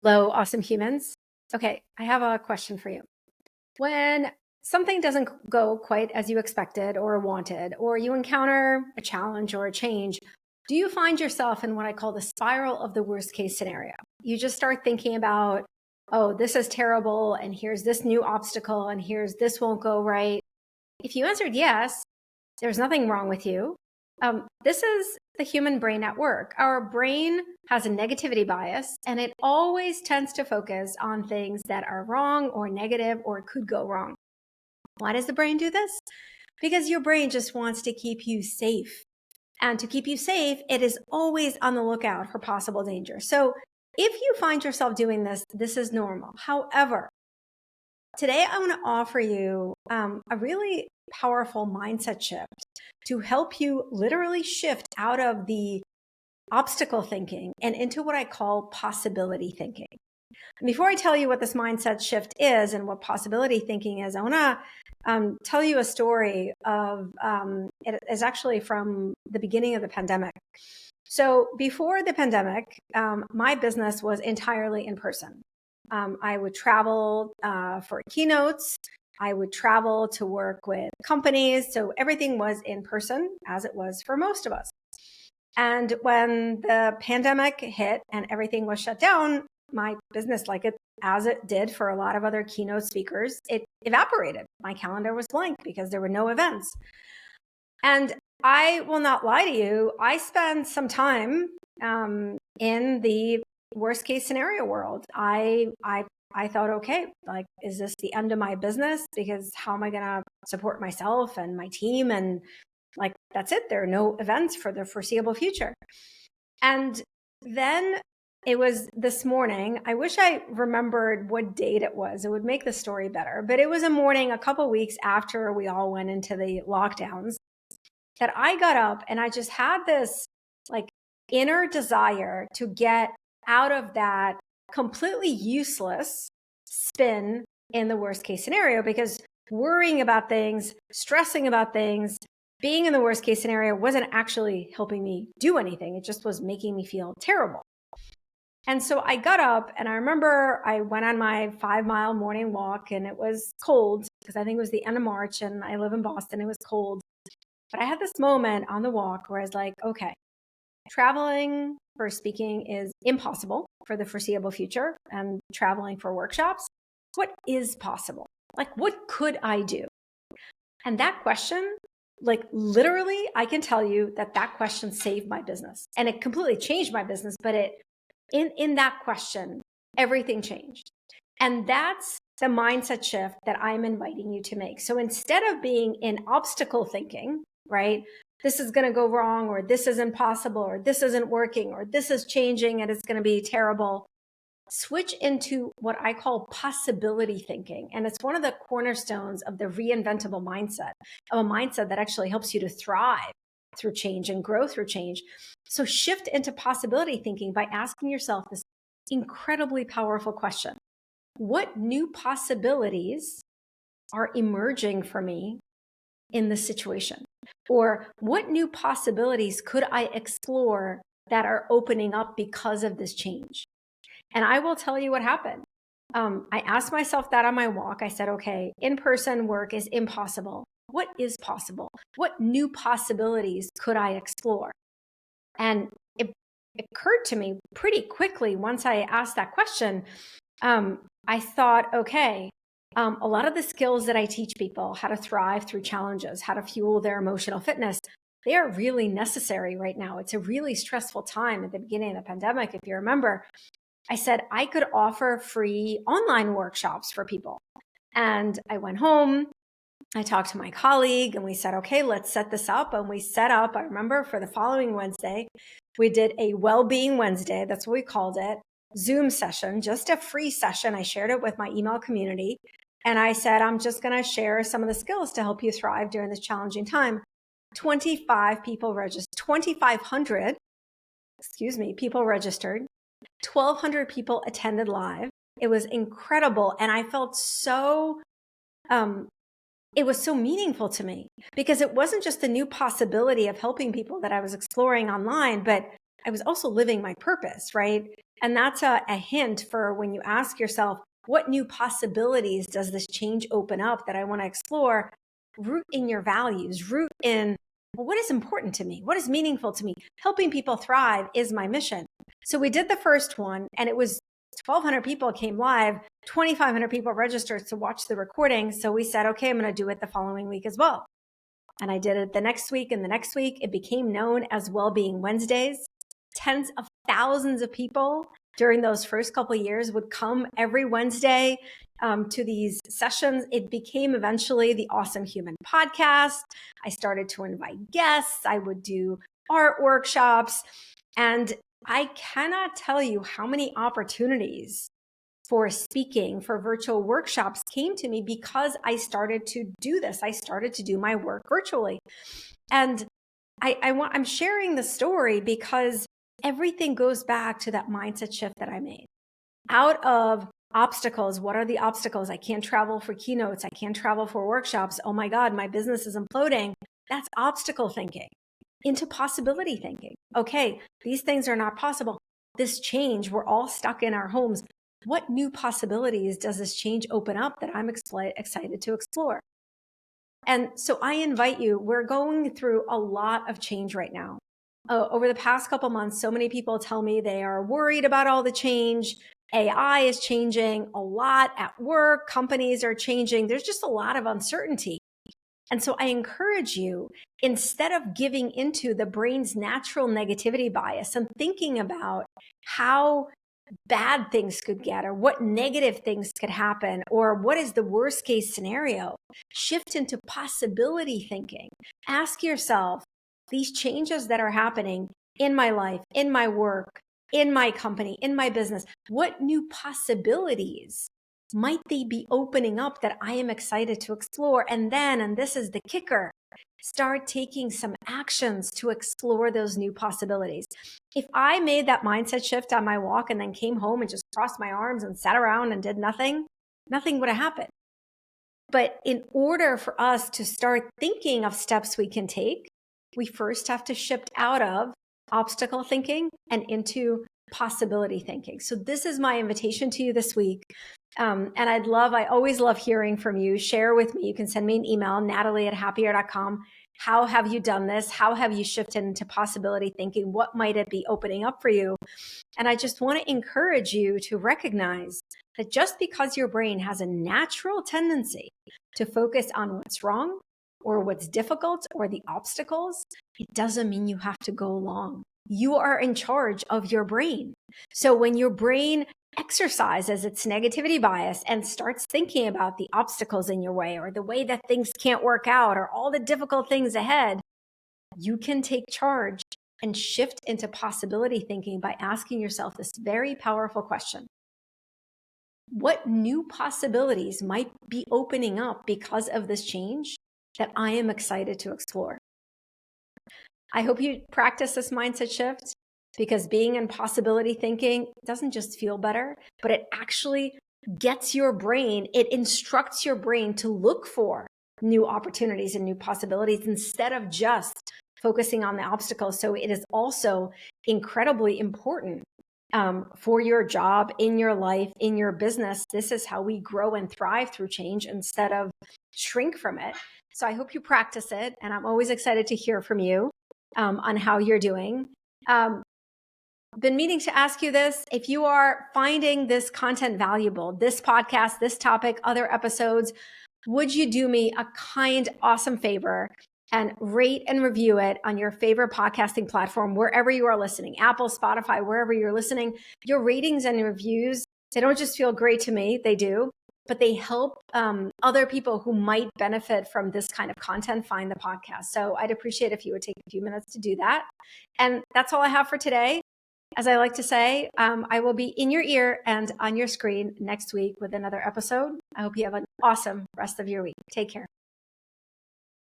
Hello, awesome humans. Okay, I have a question for you. When something doesn't go quite as you expected or wanted, or you encounter a challenge or a change, do you find yourself in what I call the spiral of the worst case scenario? You just start thinking about, oh, this is terrible, and here's this new obstacle, and here's this won't go right. If you answered yes, there's nothing wrong with you. This is the human brain at work. Our brain has a negativity bias, and it always tends to focus on things that are wrong or negative or could go wrong. Why does the brain do this? Because your brain just wants to keep you safe. And to keep you safe, it is always on the lookout for possible danger. So if you find yourself doing this, this is normal. However, today I want to offer you a really powerful mindset shift to help you literally shift out of the obstacle thinking and into what I call possibility thinking. And before I tell you what this mindset shift is and what possibility thinking is, I want to tell you a story of, it is actually from the beginning of the pandemic. So before the pandemic, my business was entirely in person. I would travel for keynotes. I would travel to work with companies. So everything was in person, as it was for most of us. And when the pandemic hit and everything was shut down, my business, as it did for a lot of other keynote speakers, it evaporated. My calendar was blank because there were no events. And I will not lie to you, I spent some time in the worst case scenario world. I thought, okay, is this the end of my business? Because how am I going to support myself and my team? And that's it. There are no events for the foreseeable future. And then it was this morning. I wish I remembered what date it was. It would make the story better. But it was a morning a couple weeks after we all went into the lockdowns that I got up and I just had this inner desire to get out of that completely useless spin in the worst case scenario, because worrying about things, stressing about things, being in the worst case scenario wasn't actually helping me do anything. It just was making me feel terrible. And so I got up and I remember I went on my 5-mile morning walk, and it was cold because I think it was the end of March and I live in Boston. It was cold. But I had this moment on the walk where I was like, okay, traveling for speaking is impossible for the foreseeable future, and traveling for workshops, what is possible? What could I do? And that question, literally, I can tell you that question saved my business, and it completely changed my business. But in that question, everything changed. And that's the mindset shift that I'm inviting you to make. So instead of being in obstacle thinking, right? This is going to go wrong, or this is impossible, or this isn't working, or this is changing and it's going to be terrible. Switch into what I call possibility thinking. And it's one of the cornerstones of the reinventable mindset, of a mindset that actually helps you to thrive through change and grow through change. So shift into possibility thinking by asking yourself this incredibly powerful question. What new possibilities are emerging for me in this situation? Or what new possibilities could I explore that are opening up because of this change? And I will tell you what happened. I asked myself that on my walk. I said, okay, in-person work is impossible. What is possible? What new possibilities could I explore? And it occurred to me pretty quickly once I asked that question. I thought, okay, a lot of the skills that I teach people, how to thrive through challenges, how to fuel their emotional fitness, they are really necessary right now. It's a really stressful time at the beginning of the pandemic. If you remember, I said I could offer free online workshops for people. And I went home, I talked to my colleague, and we said, okay, let's set this up. And we set up, I remember, for the following Wednesday, we did a well-being Wednesday. That's what we called it. Zoom session, just a free session. I shared it with my email community. And I said, I'm just going to share some of the skills to help you thrive during this challenging time. 25 people registered, 2,500, people registered. 1,200 people attended live. It was incredible. And I felt so, it was so meaningful to me, because it wasn't just the new possibility of helping people that I was exploring online, but I was also living my purpose, right? And that's a hint for when you ask yourself, what new possibilities does this change open up that I want to explore? Root in your values, root in, well, what is important to me? What is meaningful to me? Helping people thrive is my mission. So we did the first one, and it was 1,200 people came live, 2,500 people registered to watch the recording. So we said, okay, I'm going to do it the following week as well. And I did it the next week and the next week. It became known as Wellbeing Wednesdays. Tens of thousands of people during those first couple of years would come every Wednesday to these sessions. It became eventually the Awesome Human podcast. I started to invite guests. I would do art workshops. And I cannot tell you how many opportunities for speaking, for virtual workshops came to me because I started to do this. I started to do my work virtually. And I'm sharing the story because everything goes back to that mindset shift that I made. Out of obstacles, what are the obstacles? I can't travel for keynotes. I can't travel for workshops. Oh my God, my business is imploding. That's obstacle thinking. Into possibility thinking. Okay, these things are not possible. This change, we're all stuck in our homes. What new possibilities does this change open up that I'm excited to explore? And so I invite you, we're going through a lot of change right now. Over the past couple months, so many people tell me they are worried about all the change. AI is changing a lot at work. Companies are changing. There's just a lot of uncertainty. And so I encourage you, instead of giving into the brain's natural negativity bias and thinking about how bad things could get or what negative things could happen or what is the worst case scenario, shift into possibility thinking. Ask yourself, these changes that are happening in my life, in my work, in my company, in my business, what new possibilities might they be opening up that I am excited to explore? And then, and this is the kicker, start taking some actions to explore those new possibilities. If I made that mindset shift on my walk and then came home and just crossed my arms and sat around and did nothing, nothing would have happened. But in order for us to start thinking of steps we can take, we first have to shift out of obstacle thinking and into possibility thinking. So this is my invitation to you this week. And I always love hearing from you. Share with me. You can send me an email, Nataly@happier.com. How have you done this? How have you shifted into possibility thinking? What might it be opening up for you? And I just want to encourage you to recognize that just because your brain has a natural tendency to focus on what's wrong or what's difficult or the obstacles, it doesn't mean you have to go along. You are in charge of your brain. So when your brain exercises its negativity bias and starts thinking about the obstacles in your way or the way that things can't work out or all the difficult things ahead, you can take charge and shift into possibility thinking by asking yourself this very powerful question. What new possibilities might be opening up because of this change that I am excited to explore? I hope you practice this mindset shift, because being in possibility thinking doesn't just feel better, but it actually gets your brain, it instructs your brain to look for new opportunities and new possibilities instead of just focusing on the obstacles. So it is also incredibly important for your job, in your life, in your business. This is how we grow and thrive through change instead of shrink from it. So I hope you practice it. And I'm always excited to hear from you on how you're doing. Been meaning to ask you this. If you are finding this content valuable, this podcast, this topic, other episodes, would you do me a kind, awesome favor and rate and review it on your favorite podcasting platform, wherever you are listening, Apple, Spotify, wherever you're listening? Your ratings and reviews, they don't just feel great to me, they do, but they help other people who might benefit from this kind of content find the podcast. So I'd appreciate if you would take a few minutes to do that. And that's all I have for today. As I like to say, I will be in your ear and on your screen next week with another episode. I hope you have an awesome rest of your week. Take care.